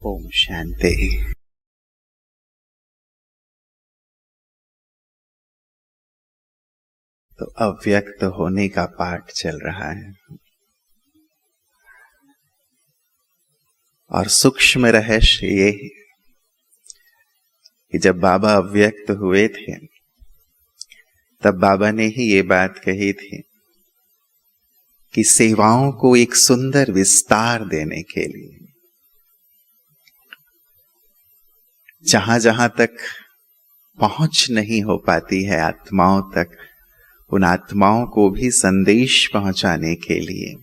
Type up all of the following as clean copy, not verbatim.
ओम शांति। तो अव्यक्त होने का पाठ चल रहा है और सूक्ष्म रहस्य ये है कि जब बाबा अव्यक्त हुए थे तब बाबा ने ही ये बात कही थी कि सेवाओं को एक सुंदर विस्तार देने के लिए जहां जहां तक पहुंच नहीं हो पाती है आत्माओं तक, उन आत्माओं को भी संदेश पहुंचाने के लिए,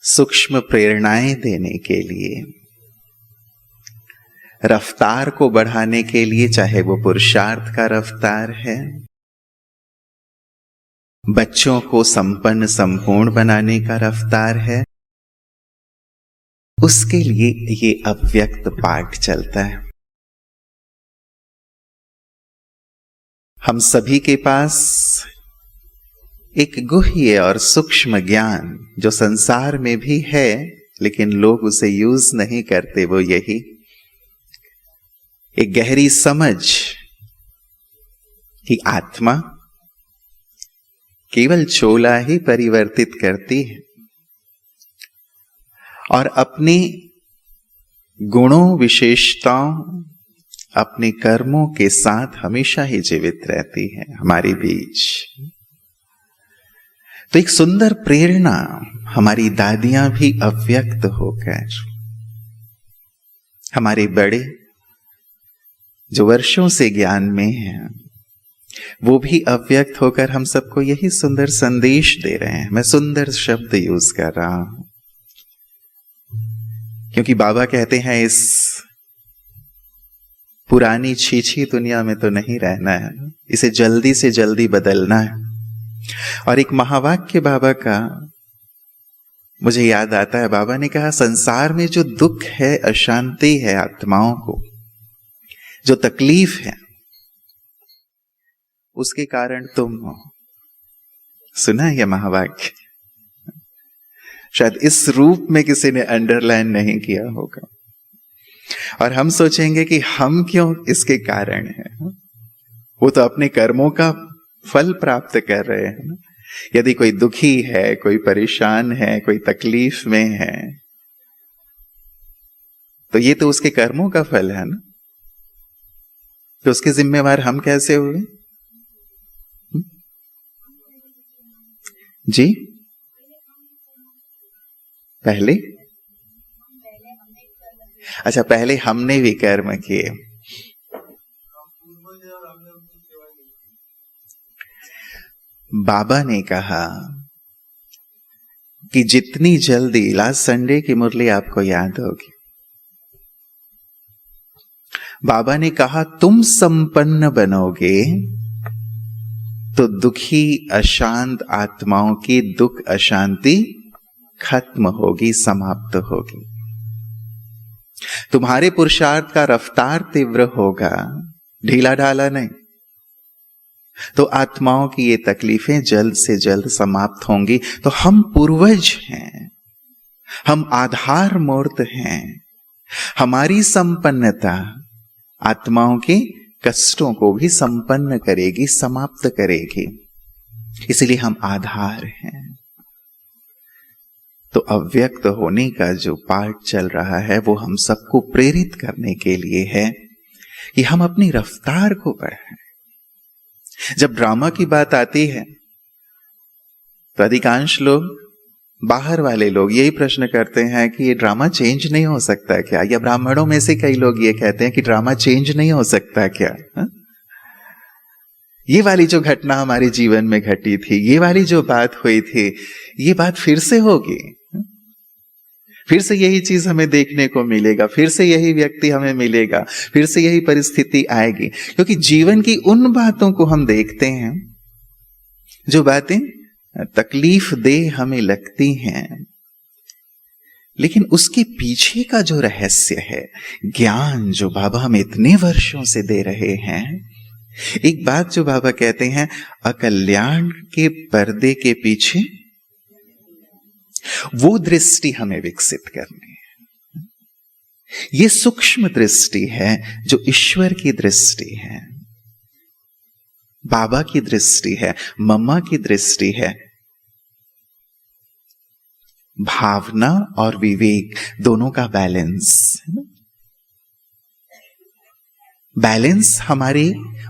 सूक्ष्म प्रेरणाएं देने के लिए, रफ्तार को बढ़ाने के लिए, चाहे वो पुरुषार्थ का रफ्तार है, बच्चों को संपन्न संपूर्ण बनाने का रफ्तार है, उसके लिए ये अव्यक्त पाठ चलता है। हम सभी के पास एक गुह्य और सूक्ष्म ज्ञान जो संसार में भी है लेकिन लोग उसे यूज नहीं करते, वो यही एक गहरी समझ कि आत्मा केवल चोला ही परिवर्तित करती है और अपने गुणों विशेषताओं अपने कर्मों के साथ हमेशा ही जीवित रहती है हमारे बीच। तो एक सुंदर प्रेरणा हमारी दादियां भी अव्यक्त होकर, हमारे बड़े जो वर्षों से ज्ञान में हैं वो भी अव्यक्त होकर हम सबको यही सुंदर संदेश दे रहे हैं। मैं सुंदर शब्द यूज कर रहा हूं क्योंकि बाबा कहते हैं इस पुरानी छीछी दुनिया में तो नहीं रहना है, इसे जल्दी से जल्दी बदलना है। और एक महावाक्य बाबा का मुझे याद आता है, बाबा ने कहा संसार में जो दुख है, अशांति है, आत्माओं को जो तकलीफ है, उसके कारण तुम हो। सुना यह महावाक्य? शायद इस रूप में किसी ने अंडरलाइन नहीं किया होगा और हम सोचेंगे कि हम क्यों इसके कारण हैं। वो तो अपने कर्मों का फल प्राप्त कर रहे हैं ना। यदि कोई दुखी है, कोई परेशान है, कोई तकलीफ में है, तो ये तो उसके कर्मों का फल है ना। तो उसके जिम्मेवार हम कैसे हुए? जी पहले, अच्छा पहले हमने भी कर्म किए। बाबा ने कहा कि जितनी जल्दी, लास्ट संडे की मुरली आपको याद होगी, बाबा ने कहा तुम संपन्न बनोगे तो दुखी अशांत आत्माओं की दुख अशांति खत्म होगी, समाप्त होगी। तुम्हारे पुरुषार्थ का रफ्तार तीव्र होगा, ढीला ढाला नहीं, तो आत्माओं की ये तकलीफें जल्द से जल्द समाप्त होंगी। तो हम पूर्वज हैं, हम आधार मूर्त हैं। हमारी संपन्नता आत्माओं के कष्टों को भी संपन्न करेगी, समाप्त करेगी, इसलिए हम आधार हैं। तो अव्यक्त होने का जो पाठ चल रहा है वो हम सबको प्रेरित करने के लिए है कि हम अपनी रफ्तार को बढ़ाएं। जब ड्रामा की बात आती है तो अधिकांश लोग, बाहर वाले लोग यही प्रश्न करते हैं कि ये ड्रामा चेंज नहीं हो सकता क्या? या ब्राह्मणों में से कई लोग ये कहते हैं कि ड्रामा चेंज नहीं हो सकता क्या? ये वाली जो घटना हमारे जीवन में घटी थी, ये वाली जो बात हुई थी, ये बात फिर से होगी, फिर से यही चीज हमें देखने को मिलेगा, फिर से यही व्यक्ति हमें मिलेगा, फिर से यही परिस्थिति आएगी। क्योंकि जीवन की उन बातों को हम देखते हैं जो बातें तकलीफ दे हमें लगती हैं, लेकिन उसके पीछे का जो रहस्य है, ज्ञान जो बाबा हमें इतने वर्षों से दे रहे हैं। एक बात जो बाबा कहते हैं, अकल्याण के पर्दे के पीछे वो दृष्टि हमें विकसित करनी है। ये सूक्ष्म दृष्टि है जो ईश्वर की दृष्टि है, बाबा की दृष्टि है, मम्मा की दृष्टि है। भावना और विवेक दोनों का बैलेंस है ना? बैलेंस हमारे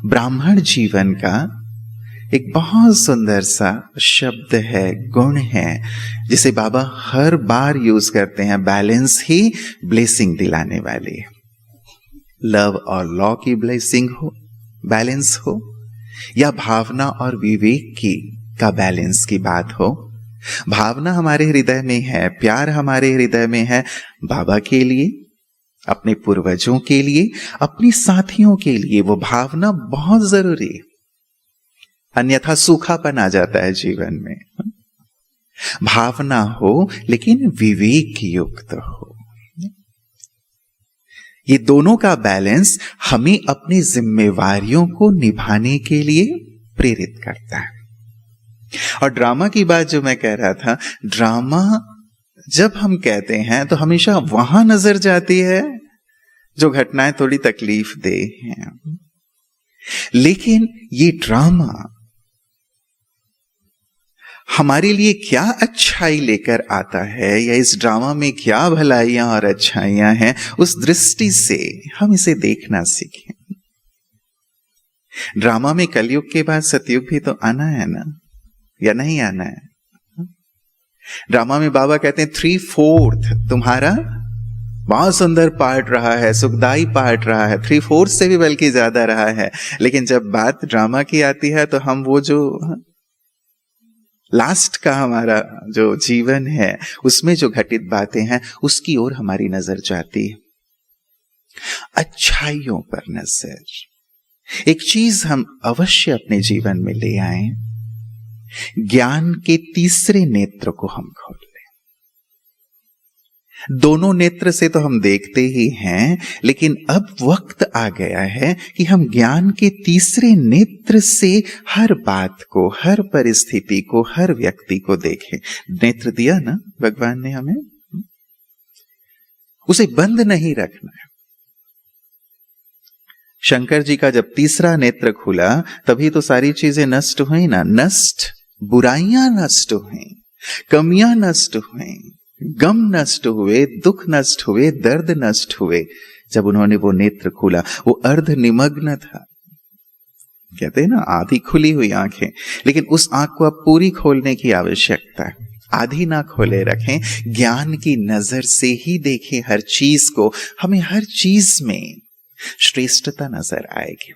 ब्राह्मण जीवन का एक बहुत सुंदर सा शब्द है, गुण है, जिसे बाबा हर बार यूज करते हैं। बैलेंस ही ब्लेसिंग दिलाने वाली है। लव और लॉ की ब्लेसिंग हो, बैलेंस हो, या भावना और विवेक की का बैलेंस की बात हो। भावना हमारे हृदय में है, प्यार हमारे हृदय में है बाबा के लिए, अपने पूर्वजों के लिए, अपने साथियों के लिए। वो भावना बहुत जरूरी है, अन्यथा सूखापन आ जाता है जीवन में। भावना हो लेकिन विवेक युक्त हो। ये दोनों का बैलेंस हमें अपनी जिम्मेवारियों को निभाने के लिए प्रेरित करता है। और ड्रामा की बात जो मैं कह रहा था, ड्रामा जब हम कहते हैं तो हमेशा वहां नजर जाती है जो घटनाएं थोड़ी तकलीफ दे हैं, लेकिन ये ड्रामा हमारे लिए क्या अच्छाई लेकर आता है, या इस ड्रामा में क्या भलाइयां और अच्छाइयां हैं, उस दृष्टि से हम इसे देखना सीखें। ड्रामा में कलयुग के बाद सतयुग भी तो आना है ना, या नहीं आना है? ड्रामा में बाबा कहते हैं 3/4 तुम्हारा बहुत सुंदर पार्ट रहा है, सुखदाई पार्ट रहा है, 3/4 से भी बल्कि ज्यादा रहा है। लेकिन जब बात ड्रामा की आती है तो हम वो जो लास्ट का हमारा जो जीवन है उसमें जो घटित बातें हैं उसकी ओर हमारी नजर जाती है। अच्छाइयों पर नजर। एक चीज हम अवश्य अपने जीवन में ले आए, ज्ञान के तीसरे नेत्र को हम खोल लें। दोनों नेत्र से तो हम देखते ही हैं, लेकिन अब वक्त आ गया है कि हम ज्ञान के तीसरे नेत्र से हर बात को, हर परिस्थिति को, हर व्यक्ति को देखें। नेत्र दिया ना भगवान ने हमें, उसे बंद नहीं रखना है। शंकर जी का जब तीसरा नेत्र खुला तभी तो सारी चीजें नष्ट हुई ना। नष्ट, बुराइयां नष्ट हुई, कमियां नष्ट हुई, गम नष्ट हुए, दुख नष्ट हुए, दर्द नष्ट हुए। जब उन्होंने वो नेत्र खोला, वो अर्ध निमग्न था, कहते हैं ना आधी खुली हुई आंखें, लेकिन उस आंख को अब पूरी खोलने की आवश्यकता है। आधी ना खोले रखें, ज्ञान की नजर से ही देखें हर चीज को। हमें हर चीज में श्रेष्ठता नजर आएगी,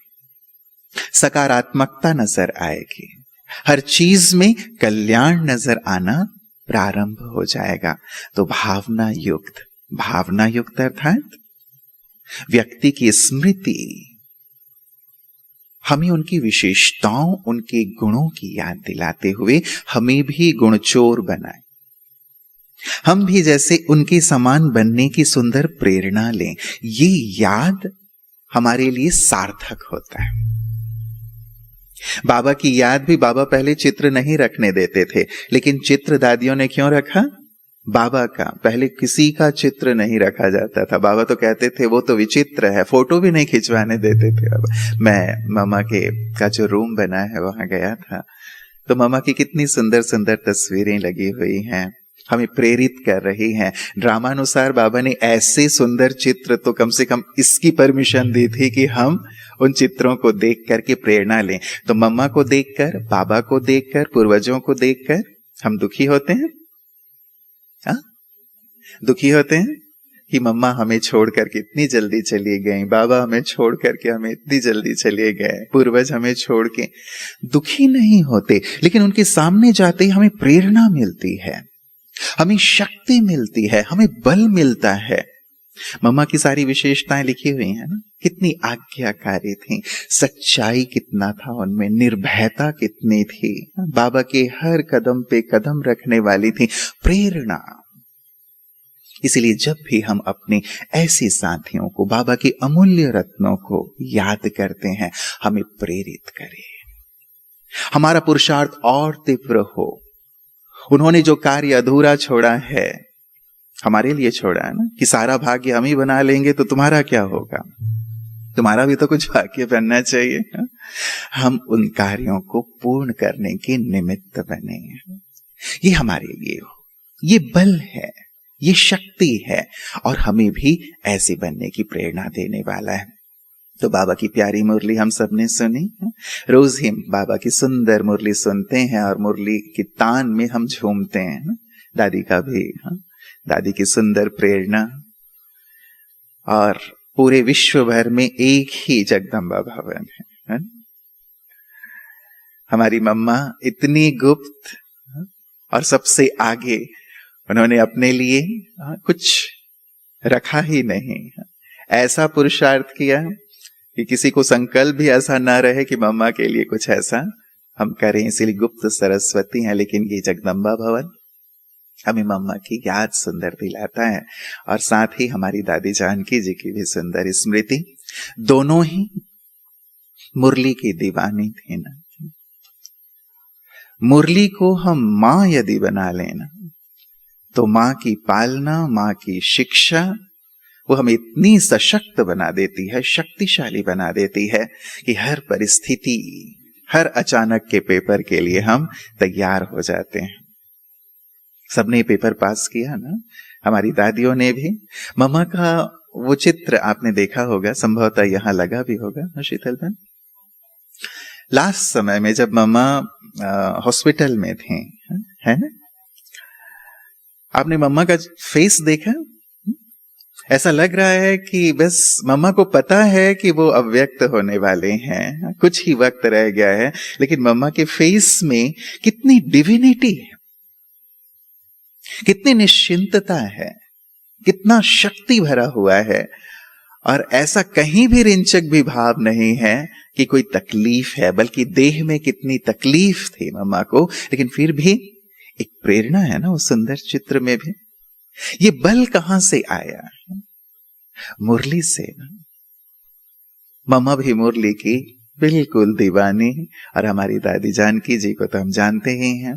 सकारात्मकता नजर आएगी, हर चीज में कल्याण नजर आना प्रारंभ हो जाएगा। तो भावना युक्त अर्थात व्यक्ति की स्मृति हमें उनकी विशेषताओं, उनके गुणों की याद दिलाते हुए हमें भी गुणचोर बनाए। हम भी जैसे उनके समान बनने की सुंदर प्रेरणा लें। ये याद हमारे लिए सार्थक होता है। बाबा की याद भी, बाबा पहले चित्र नहीं रखने देते थे, लेकिन चित्र दादियों ने क्यों रखा? बाबा का। पहले किसी का चित्र नहीं रखा जाता था। बाबा तो कहते थे वो तो विचित्र है, फोटो भी नहीं खिंचवाने देते थे। मैं मामा के का जो रूम बना है वहां गया था, तो मामा की कितनी सुंदर सुंदर तस्वीरें लगी हुई हैं, हमें प्रेरित कर रही हैं। ड्रामानुसार बाबा ने ऐसे सुंदर चित्र तो कम से कम इसकी परमिशन दी थी कि हम उन चित्रों को देख करके प्रेरणा लें। तो मम्मा को देखकर, बाबा को देखकर, पूर्वजों को देखकर हम दुखी होते हैं। दुखी होते हैं कि मम्मा हमें छोड़ करके इतनी जल्दी चली गई, बाबा हमें छोड़ करके हमें इतनी जल्दी चले गए, पूर्वज हमें छोड़ के। दुखी नहीं होते, लेकिन उनके सामने जाते ही हमें प्रेरणा मिलती है, हमें शक्ति मिलती है, हमें बल मिलता है। मम्मा की सारी विशेषताएं लिखी हुई हैं ना, कितनी आज्ञाकारी थी, सच्चाई कितना था उनमें, निर्भयता कितनी थी, बाबा के हर कदम पे कदम रखने वाली थी, प्रेरणा। इसीलिए जब भी हम अपने ऐसे साथियों को, बाबा के अमूल्य रत्नों को याद करते हैं, हमें प्रेरित करें, हमारा पुरुषार्थ और तीव्र हो। उन्होंने जो कार्य अधूरा छोड़ा है हमारे लिए छोड़ा है ना, कि सारा भाग्य हम ही बना लेंगे तो तुम्हारा क्या होगा, तुम्हारा भी तो कुछ भाग्य बनना चाहिए। हम उन कार्यों को पूर्ण करने के निमित्त बने, ये हमारे लिए हो, ये बल है, ये शक्ति है, और हमें भी ऐसे बनने की प्रेरणा देने वाला है। तो बाबा की प्यारी मुरली हम सबने सुनी, रोज ही बाबा की सुंदर मुरली सुनते हैं और मुरली की तान में हम झूमते हैं। दादी का भी, दादी की सुंदर प्रेरणा, और पूरे विश्व भर में एक ही जगदम्बा भवन है। हमारी मम्मा इतनी गुप्त और सबसे आगे, उन्होंने अपने लिए कुछ रखा ही नहीं, ऐसा पुरुषार्थ किया कि किसी को संकल्प भी ऐसा ना रहे कि मम्मा के लिए कुछ ऐसा हम करें। इसीलिए गुप्त सरस्वती है, लेकिन ये जगदम्बा भवन हमें मम्मा की याद सुंदर दिलाता है, और साथ ही हमारी दादी जानकी जी की भी सुंदर स्मृति। दोनों ही मुरली की दीवानी थी ना। मुरली को हम मां यदि बना लेना तो मां की पालना, मां की शिक्षा, वो हमें इतनी सशक्त बना देती है, शक्तिशाली बना देती है कि हर परिस्थिति, हर अचानक के पेपर के लिए हम तैयार हो जाते हैं। सबने पेपर पास किया ना, हमारी दादियों ने भी। मम्मा का वो चित्र आपने देखा होगा, संभवतः यहां लगा भी होगा शीतल बहन। लास्ट समय में जब मम्मा हॉस्पिटल में थे, है ना, आपने मम्मा का फेस देखा? ऐसा लग रहा है कि बस मम्मा को पता है कि वो अव्यक्त होने वाले हैं, कुछ ही वक्त रह गया है, लेकिन मम्मा के फेस में कितनी डिविनिटी है, कितनी निश्चिंतता है, कितना शक्ति भरा हुआ है, और ऐसा कहीं भी रिंचक भी भाव नहीं है कि कोई तकलीफ है, बल्कि देह में कितनी तकलीफ थी मम्मा को, लेकिन फिर भी एक प्रेरणा है ना उस सुंदर चित्र में भी। ये बल कहां से आया? मुरली से। मम्मा भी मुरली की बिल्कुल दीवानी, और हमारी दादी जानकी जी को तो हम जानते ही हैं।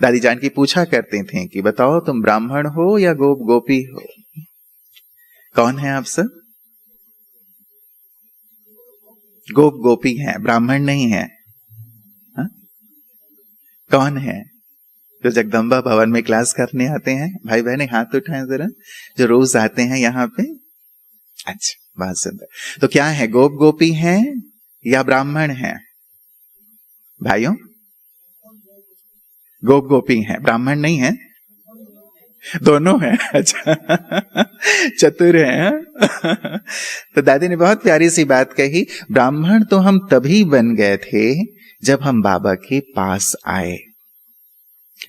दादी जानकी पूछा करते थे कि बताओ तुम ब्राह्मण हो या गोप गोपी हो? कौन है आप सब? गोप गोपी हैं, ब्राह्मण नहीं है। हा? कौन है जो जगदम्बा भवन में क्लास करने आते हैं? भाई बहने हाथ उठाएं जरा, जो रोज आते हैं यहाँ पे। अच्छा, बहुत सुंदर। तो क्या है, गोप गोपी हैं या ब्राह्मण हैं? भाइयों, गोप गोपी हैं, ब्राह्मण नहीं है, दोनों हैं। अच्छा, चतुर हैं। तो दादी ने बहुत प्यारी सी बात कही, ब्राह्मण तो हम तभी बन गए थे जब हम बाबा के पास आए।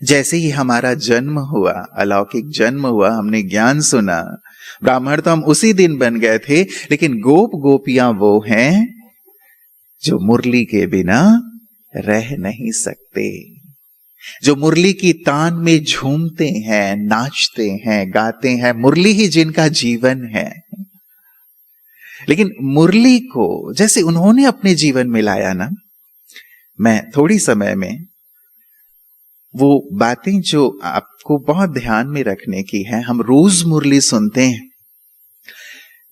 जैसे ही हमारा जन्म हुआ, अलौकिक जन्म हुआ, हमने ज्ञान सुना, ब्राह्मण तो हम उसी दिन बन गए थे। लेकिन गोप गोपियां वो हैं जो मुरली के बिना रह नहीं सकते, जो मुरली की तान में झूमते हैं, नाचते हैं, गाते हैं। मुरली ही जिनका जीवन है। लेकिन मुरली को जैसे उन्होंने अपने जीवन में लाया ना, मैं थोड़ी समय में वो बातें जो आपको बहुत ध्यान में रखने की है, हम रोज मुरली सुनते हैं,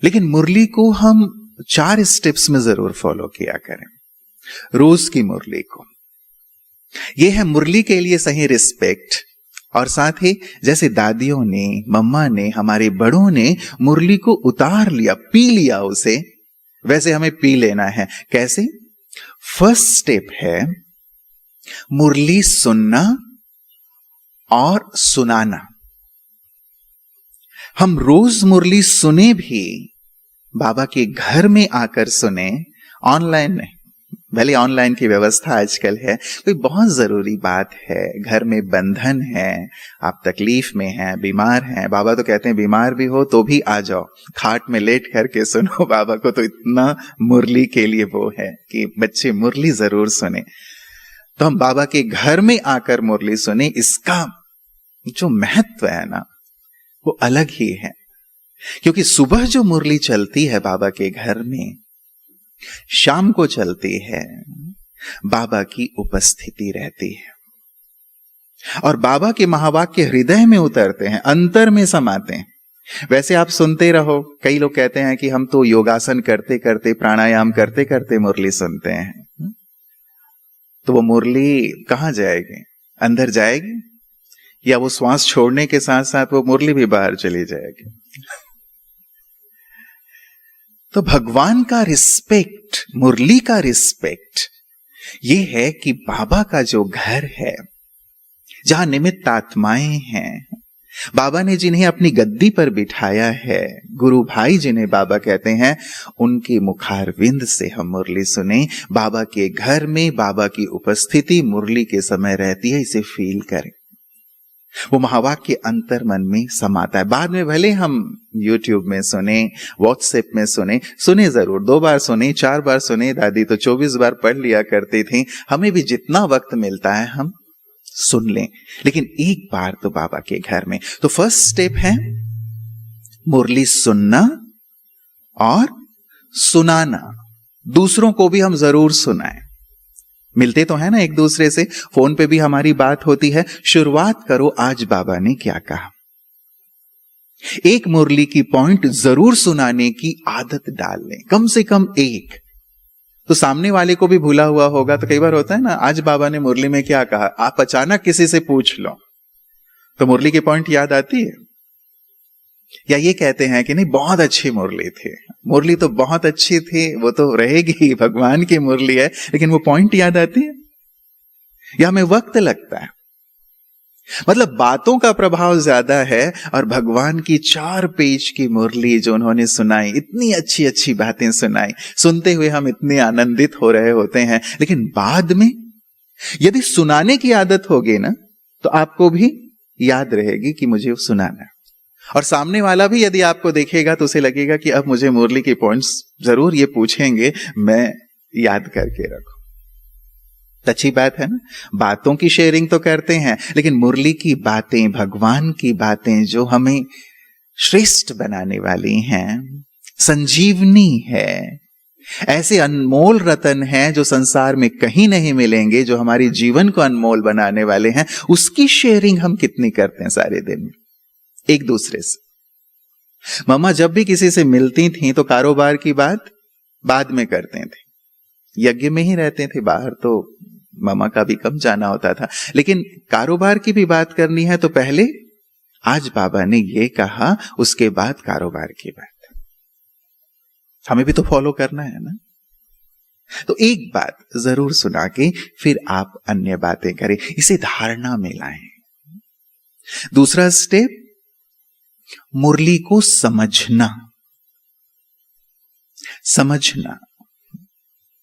लेकिन मुरली को हम 4 स्टेप्स में जरूर फॉलो किया करें। रोज की मुरली को, यह है मुरली के लिए सही रिस्पेक्ट। और साथ ही जैसे दादियों ने, मम्मा ने, हमारे बड़ों ने मुरली को उतार लिया, पी लिया उसे, वैसे हमें पी लेना है। कैसे? फर्स्ट स्टेप है मुरली सुनना और सुनाना। हम रोज मुरली सुने भी, बाबा के घर में आकर सुने, ऑनलाइन नहीं। भले ऑनलाइन की व्यवस्था आजकल है, कोई बहुत जरूरी बात है, घर में बंधन है, आप तकलीफ में हैं, बीमार हैं, बाबा तो कहते हैं बीमार भी हो तो भी आ जाओ, खाट में लेट करके सुनो। बाबा को तो इतना मुरली के लिए वो है कि बच्चे मुरली जरूर सुने। तो हम बाबा के घर में आकर मुरली सुने, इसका जो महत्व है ना वो अलग ही है। क्योंकि सुबह जो मुरली चलती है बाबा के घर में, शाम को चलती है, बाबा की उपस्थिति रहती है। और बाबा के महावाक्य हृदय में उतरते हैं, अंतर में समाते हैं। वैसे आप सुनते रहो, कई लोग कहते हैं कि हम तो योगासन करते करते, प्राणायाम करते करते मुरली सुनते हैं। तो वो मुरली कहां जाएगी? अंदर जाएगी, या वो श्वास छोड़ने के साथ साथ वो मुरली भी बाहर चली जाएगी? तो भगवान का रिस्पेक्ट, मुरली का रिस्पेक्ट ये है कि बाबा का जो घर है, जहां निमित्त आत्माएं हैं, बाबा ने जिन्हें अपनी गद्दी पर बिठाया है, गुरु भाई जिन्हें बाबा कहते हैं, उनकी मुखारविंद से हम मुरली सुने। बाबा के घर में बाबा की उपस्थिति मुरली के समय रहती है, इसे फील करें। वो महावाक्य अंतर मन में समाता है। बाद में भले हम YouTube में सुने, व्हाट्सएप में सुने जरूर, 2 बार सुने, 4 बार सुने, दादी तो 24 बार पढ़ लिया करती थी। हमें भी जितना वक्त मिलता है हम सुन लें, लेकिन एक बार तो बाबा के घर में। तो फर्स्ट स्टेप है मुरली सुनना और सुनाना। दूसरों को भी हम जरूर सुनाएं। मिलते तो है ना एक दूसरे से, फोन पे भी हमारी बात होती है। शुरुआत करो, आज बाबा ने क्या कहा। एक मुरली की पॉइंट जरूर सुनाने की आदत डाल लें, कम से कम एक। तो सामने वाले को भी भूला हुआ होगा, तो कई बार होता है ना, आज बाबा ने मुरली में क्या कहा, आप अचानक किसी से पूछ लो तो मुरली के पॉइंट याद आती है। या ये कहते हैं कि नहीं बहुत अच्छी मुरली थी, मुरली तो बहुत अच्छी थी, वो तो रहेगी, भगवान की मुरली है, लेकिन वो पॉइंट याद आती है या हमें वक्त लगता है? मतलब बातों का प्रभाव ज्यादा है, और भगवान की 4 पेज की मुरली जो उन्होंने सुनाई, इतनी अच्छी अच्छी बातें सुनाई, सुनते हुए हम इतने आनंदित हो रहे होते हैं, लेकिन बाद में यदि सुनाने की आदत होगी ना, तो आपको भी याद रहेगी कि मुझे सुनाना है। और सामने वाला भी यदि आपको देखेगा तो उसे लगेगा कि अब मुझे मुरली के पॉइंट्स जरूर ये पूछेंगे, मैं याद करके रखूं। अच्छी बात है ना, बातों की शेयरिंग तो करते हैं, लेकिन मुरली की बातें, भगवान की बातें जो हमें श्रेष्ठ बनाने वाली हैं, संजीवनी है, ऐसे अनमोल रतन हैं जो संसार में कहीं नहीं मिलेंगे, जो हमारे जीवन को अनमोल बनाने वाले हैं, उसकी शेयरिंग हम कितनी करते हैं सारे दिन एक दूसरे से। मम्मा जब भी किसी से मिलती थी तो कारोबार की बात बाद में करते थे, यज्ञ में ही रहते थे, बाहर तो मामा का भी कम जाना होता था, लेकिन कारोबार की भी बात करनी है तो पहले आज बाबा ने ये कहा, उसके बाद कारोबार की बात। हमें भी तो फॉलो करना है ना। तो एक बात जरूर सुना के फिर आप अन्य बातें करें, इसे धारणा में लाएं। दूसरा स्टेप, मुरली को समझना। समझना,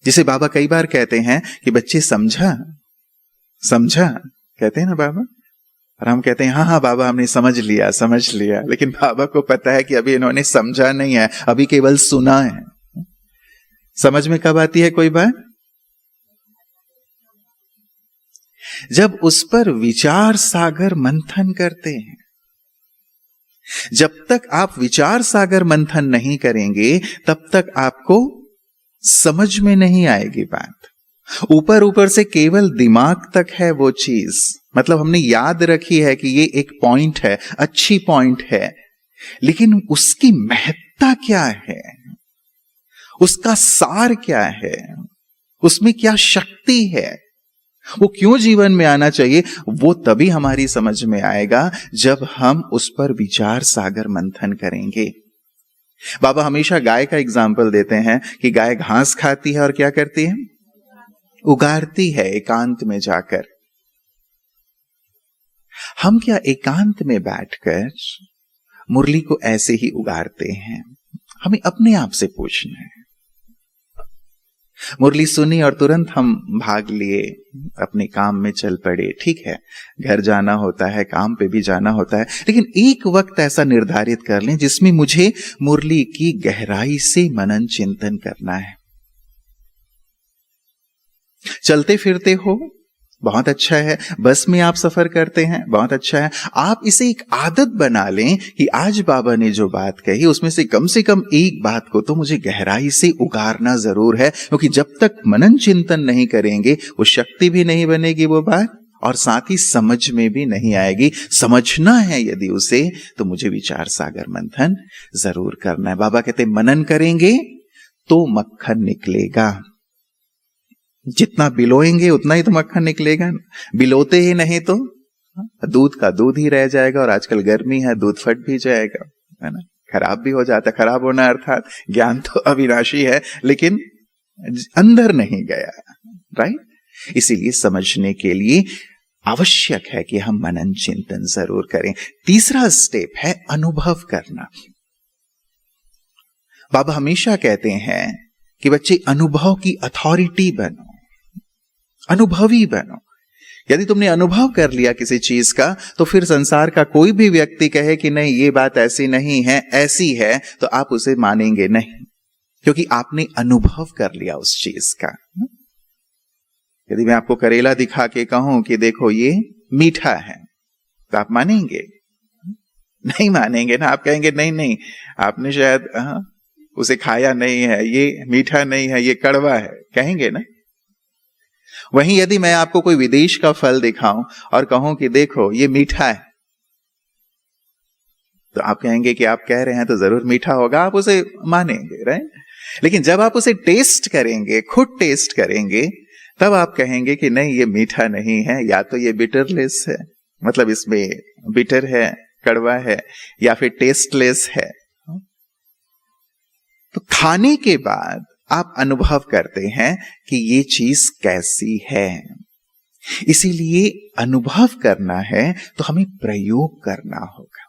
जिसे बाबा कई बार कहते हैं कि बच्चे समझा समझा, कहते हैं ना बाबा, और हम कहते हैं हाँ हाँ बाबा हमने समझ लिया, लेकिन बाबा को पता है कि अभी इन्होंने समझा नहीं है, अभी केवल सुना है। समझ में कब आती है कोई बात? जब उस पर विचार सागर मंथन करते हैं। जब तक आप विचार सागर मंथन नहीं करेंगे तब तक आपको समझ में नहीं आएगी बात। ऊपर ऊपर से केवल दिमाग तक है वो चीज, मतलब हमने याद रखी है कि ये एक पॉइंट है, अच्छी पॉइंट है, लेकिन उसकी महत्ता क्या है, उसका सार क्या है, उसमें क्या शक्ति है, वो क्यों जीवन में आना चाहिए, वो तभी हमारी समझ में आएगा जब हम उस पर विचार सागर मंथन करेंगे। बाबा हमेशा गाय का एग्जाम्पल देते हैं कि गाय घास खाती है और क्या करती है, उगारती है एकांत में जाकर। हम क्या एकांत में बैठकर मुरली को ऐसे ही उगारते हैं? हमें अपने आप से पूछना है। मुरली सुनी और तुरंत हम भाग लिए, अपने काम में चल पड़े, ठीक है, घर जाना होता है, काम पे भी जाना होता है, लेकिन एक वक्त ऐसा निर्धारित कर लें जिसमें मुझे मुरली की गहराई से मनन चिंतन करना है। चलते फिरते हो बहुत अच्छा है, बस में आप सफर करते हैं बहुत अच्छा है, आप इसे एक आदत बना लें कि आज बाबा ने जो बात कही उसमें से कम एक बात को तो मुझे गहराई से उगारना जरूर है, क्योंकि जब तक मनन चिंतन नहीं करेंगे वो शक्ति भी नहीं बनेगी वो बात, और साथ ही समझ में भी नहीं आएगी। समझना है यदि उसे, तो मुझे विचार सागर मंथन जरूर करना है। बाबा कहते मनन करेंगे तो मक्खन निकलेगा। जितना बिलोएंगे उतना ही तो मक्खन निकलेगा। बिलोते ही नहीं तो दूध का दूध ही रह जाएगा। और आजकल गर्मी है, दूध फट भी जाएगा, है ना, खराब भी हो जाता है। खराब होना अर्थात ज्ञान तो अविनाशी है लेकिन अंदर नहीं गया, राइट। इसीलिए समझने के लिए आवश्यक है कि हम मनन चिंतन जरूर करें। तीसरा स्टेप है अनुभव करना। बाबा हमेशा कहते हैं कि बच्चे अनुभव की अथॉरिटी बनो, अनुभवी बनो। यदि तुमने अनुभव कर लिया किसी चीज का, तो फिर संसार का कोई भी व्यक्ति कहे कि नहीं ये बात ऐसी नहीं है, ऐसी है, तो आप उसे मानेंगे नहीं, क्योंकि आपने अनुभव कर लिया उस चीज का। यदि मैं आपको करेला दिखा के कहूं कि देखो ये मीठा है, तो आप मानेंगे? नहीं मानेंगे ना। आप कहेंगे नहीं नहीं, आपने शायद उसे खाया नहीं है, ये मीठा नहीं है, ये कड़वा है, कहेंगे ना। वहीं यदि मैं आपको कोई विदेश का फल दिखाऊं और कहूं कि देखो ये मीठा है, तो आप कहेंगे कि आप कह रहे हैं तो जरूर मीठा होगा, आप उसे मानेंगे, राइट। लेकिन जब आप उसे टेस्ट करेंगे, खुद टेस्ट करेंगे, तब आप कहेंगे कि नहीं ये मीठा नहीं है, या तो ये बिटरलेस है, मतलब इसमें बिटर है, कड़वा है, या फिर टेस्टलेस है। तो खाने के बाद आप अनुभव करते हैं कि ये चीज कैसी है। इसीलिए अनुभव करना है तो हमें प्रयोग करना होगा।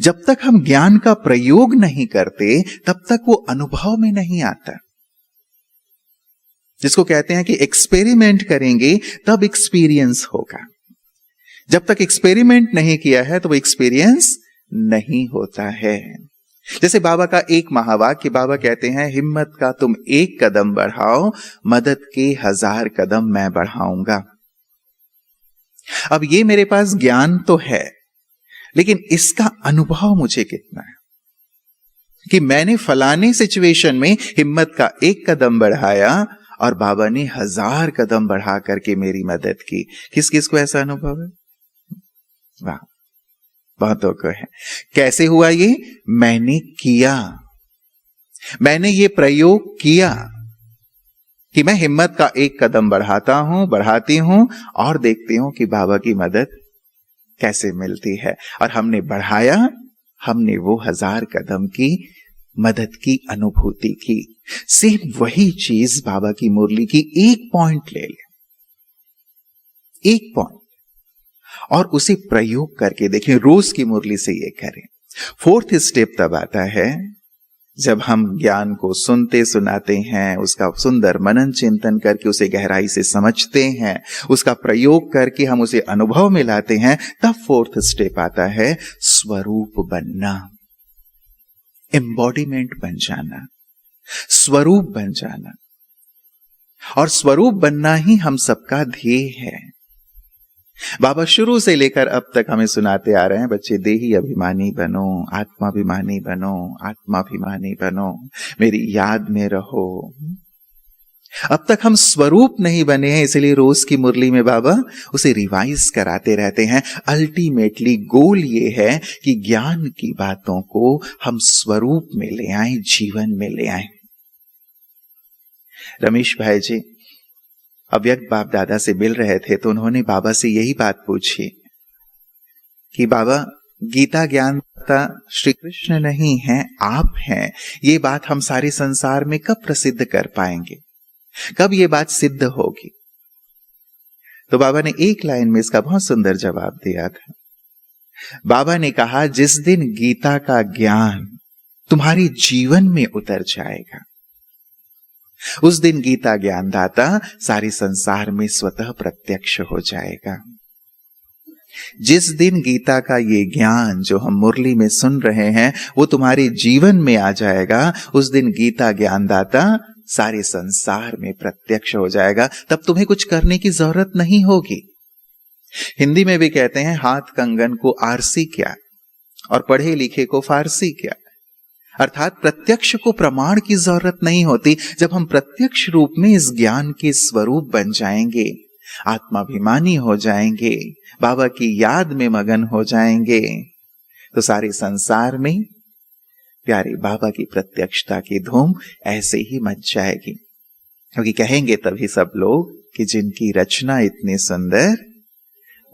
जब तक हम ज्ञान का प्रयोग नहीं करते, तब तक वो अनुभव में नहीं आता। जिसको कहते हैं कि एक्सपेरिमेंट करेंगे तब एक्सपीरियंस होगा। जब तक एक्सपेरिमेंट नहीं किया है तो वो एक्सपीरियंस नहीं होता है। जैसे बाबा का एक महावाक्य, बाबा कहते हैं हिम्मत का तुम एक कदम बढ़ाओ, मदद के 1000 कदम मैं बढ़ाऊंगा। अब ये मेरे पास ज्ञान तो है, लेकिन इसका अनुभव मुझे कितना है कि मैंने फलाने सिचुएशन में हिम्मत का एक कदम बढ़ाया और बाबा ने 1000 कदम बढ़ा करके मेरी मदद की। किस किस को ऐसा अनुभव है? वाह, बहुतों को है। कैसे हुआ ये? मैंने किया, मैंने ये प्रयोग किया कि मैं हिम्मत का एक कदम बढ़ाता हूं, बढ़ाती हूं और देखती हूं कि बाबा की मदद कैसे मिलती है। और हमने बढ़ाया, हमने वो 1000 कदम की मदद की अनुभूति की। सेम वही चीज बाबा की मुरली की एक पॉइंट ले ले, एक पॉइंट, और उसे प्रयोग करके देखें। रोज की मुरली से ये करें। 4th स्टेप तब आता है जब हम ज्ञान को सुनते सुनाते हैं, उसका सुंदर मनन चिंतन करके उसे गहराई से समझते हैं, उसका प्रयोग करके हम उसे अनुभव में लाते हैं, तब 4th स्टेप आता है स्वरूप बनना, एम्बॉडीमेंट बन जाना, स्वरूप बन जाना। और स्वरूप बनना ही हम सबका ध्येय है। बाबा शुरू से लेकर अब तक हमें सुनाते आ रहे हैं, बच्चे देही अभिमानी बनो, आत्माभिमानी बनो, आत्माभिमानी बनो, मेरी याद में रहो। अब तक हम स्वरूप नहीं बने हैं, इसलिए रोज की मुरली में बाबा उसे रिवाइज कराते रहते हैं। अल्टीमेटली गोल ये है कि ज्ञान की बातों को हम स्वरूप में ले आए, जीवन में ले आए। रमेश भाई जी अव्यक्त बाप दादा से मिल रहे थे, तो उन्होंने बाबा से यही बात पूछी कि बाबा गीता ज्ञान दाता श्री कृष्ण नहीं है, आप हैं। ये बात हम सारे संसार में कब प्रसिद्ध कर पाएंगे, कब ये बात सिद्ध होगी? तो बाबा ने एक लाइन में इसका बहुत सुंदर जवाब दिया था। बाबा ने कहा, जिस दिन गीता का ज्ञान तुम्हारे जीवन में उतर जाएगा, उस दिन गीता ज्ञानदाता सारे संसार में स्वतः प्रत्यक्ष हो जाएगा। जिस दिन गीता का ये ज्ञान जो हम मुरली में सुन रहे हैं वो तुम्हारे जीवन में आ जाएगा, उस दिन गीता ज्ञानदाता सारे संसार में प्रत्यक्ष हो जाएगा। तब तुम्हें कुछ करने की जरूरत नहीं होगी। हिंदी में भी कहते हैं, हाथ कंगन को आरसी क्या और पढ़े लिखे को फारसी क्या। अर्थात प्रत्यक्ष को प्रमाण की जरूरत नहीं होती। जब हम प्रत्यक्ष रूप में इस ज्ञान के स्वरूप बन जाएंगे, आत्माभिमानी हो जाएंगे, बाबा की याद में मगन हो जाएंगे, तो सारे संसार में प्यारे बाबा की प्रत्यक्षता की धूम ऐसे ही मच जाएगी। क्योंकि कहेंगे तभी सब लोग कि जिनकी रचना इतनी सुंदर,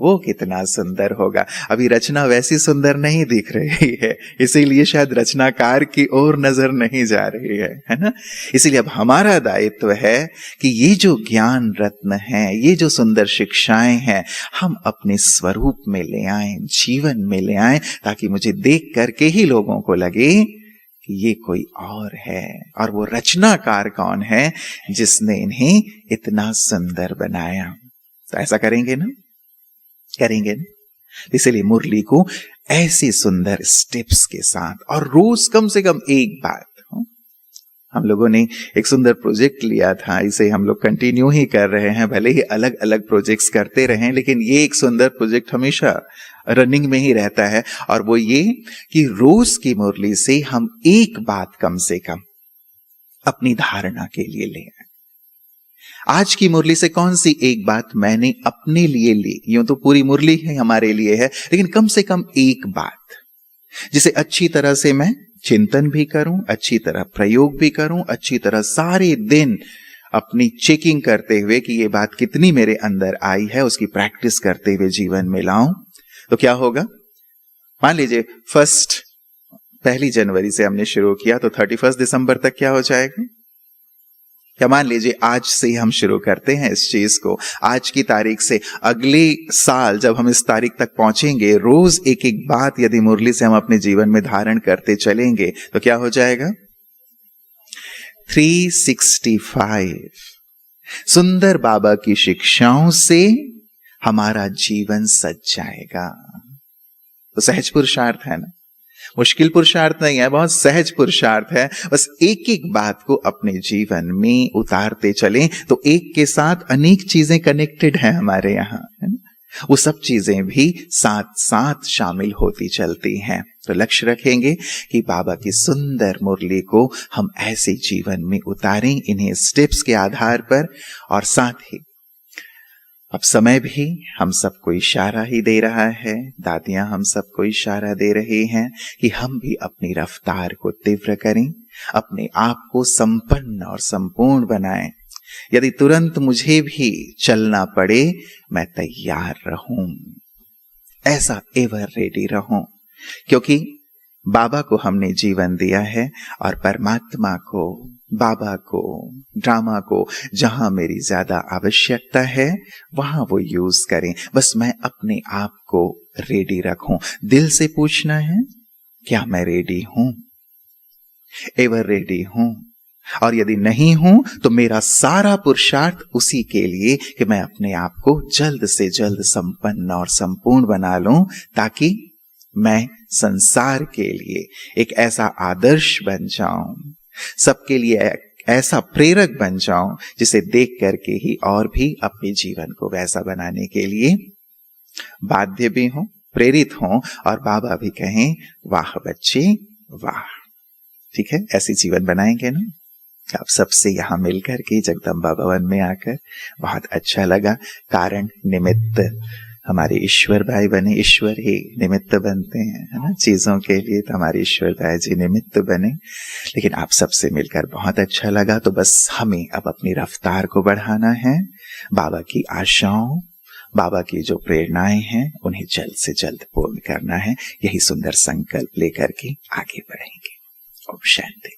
वो कितना सुंदर होगा। अभी रचना वैसी सुंदर नहीं दिख रही है, इसीलिए शायद रचनाकार की ओर नजर नहीं जा रही है ना। इसीलिए अब हमारा दायित्व है कि ये जो ज्ञान रत्न है, ये जो सुंदर शिक्षाएं हैं, हम अपने स्वरूप में ले आए, जीवन में ले आए, ताकि मुझे देख करके ही लोगों को लगे कि ये कोई और है। और वो रचनाकार कौन है जिसने इन्हें इतना सुंदर बनाया। तो ऐसा करेंगे ना, करेंगे ना। इसलिए मुरली को ऐसे सुंदर स्टेप्स के साथ, और रोज कम से कम एक बात, हम लोगों ने एक सुंदर प्रोजेक्ट लिया था, इसे हम लोग कंटिन्यू ही कर रहे हैं। भले ही अलग अलग प्रोजेक्ट्स करते रहें, लेकिन ये एक सुंदर प्रोजेक्ट हमेशा रनिंग में ही रहता है। और वो ये कि रोज की मुरली से हम एक बात कम से कम अपनी धारणा के लिए ले आए। आज की मुरली से कौन सी एक बात मैंने अपने लिए ली? यूं तो पूरी मुरली है हमारे लिए है, लेकिन कम से कम एक बात जिसे अच्छी तरह से मैं चिंतन भी करूं, अच्छी तरह प्रयोग भी करूं, अच्छी तरह सारे दिन अपनी चेकिंग करते हुए कि ये बात कितनी मेरे अंदर आई है, उसकी प्रैक्टिस करते हुए जीवन में लाऊं। तो क्या होगा? मान लीजिए 1 जनवरी से हमने शुरू किया, तो 31 दिसंबर तक क्या हो जाएगा? क्या मान लीजिए आज से हम शुरू करते हैं इस चीज को, आज की तारीख से अगले साल जब हम इस तारीख तक पहुंचेंगे, रोज एक एक बात यदि मुरली से हम अपने जीवन में धारण करते चलेंगे, तो क्या हो जाएगा? 365 सुंदर बाबा की शिक्षाओं से हमारा जीवन सज जाएगा। तो सहज पुरुषार्थ है ना, मुश्किल पुरुषार्थ नहीं है, बहुत सहज पुरुषार्थ है। बस एक एक बात को अपने जीवन में उतारते चलें, तो एक के साथ अनेक चीजें कनेक्टेड हैं हमारे यहाँ, है ना। वो सब चीजें भी साथ साथ शामिल होती चलती हैं। तो लक्ष्य रखेंगे कि बाबा की सुंदर मुरली को हम ऐसे जीवन में उतारें, इन्हें स्टेप्स के आधार पर। और साथ ही अब समय भी हम सबको इशारा ही दे रहा है, दादियां हम सबको इशारा दे रही हैं कि हम भी अपनी रफ्तार को तीव्र करें, अपने आप को संपन्न और संपूर्ण बनाएं। यदि तुरंत मुझे भी चलना पड़े, मैं तैयार रहूं, ऐसा एवर रेडी रहूं, क्योंकि बाबा को हमने जीवन दिया है, और परमात्मा को, बाबा को, ड्रामा को जहां मेरी ज्यादा आवश्यकता है वहां वो यूज करें। बस मैं अपने आप को रेडी रखूं। दिल से पूछना है, क्या मैं रेडी हूं? एवर रेडी हूं? और यदि नहीं हूं तो मेरा सारा पुरुषार्थ उसी के लिए कि मैं अपने आप को जल्द से जल्द संपन्न और संपूर्ण बना लूं, ताकि मैं संसार के लिए एक ऐसा आदर्श बन जाऊं, सबके लिए ऐसा प्रेरक बन जाऊं, जिसे देख करके ही और भी अपने जीवन को वैसा बनाने के लिए बाध्य भी हों, प्रेरित हों, और बाबा भी कहें वाह बच्चे वाह। ठीक है, ऐसी जीवन बनाएंगे ना। आप सबसे यहां मिलकर के जगदम्बा भवन में आकर बहुत अच्छा लगा। कारण निमित्त हमारे ईश्वर भाई बने, ईश्वर ही निमित्त बनते हैं, है ना, चीजों के लिए। तो हमारे ईश्वर भाई जी निमित्त बने, लेकिन आप सबसे मिलकर बहुत अच्छा लगा। तो बस हमें अब अपनी रफ्तार को बढ़ाना है, बाबा की आशाओं, बाबा की जो प्रेरणाएं हैं, उन्हें जल्द से जल्द पूर्ण करना है। यही सुंदर संकल्प लेकर के आगे बढ़ेंगे। ओम शांति।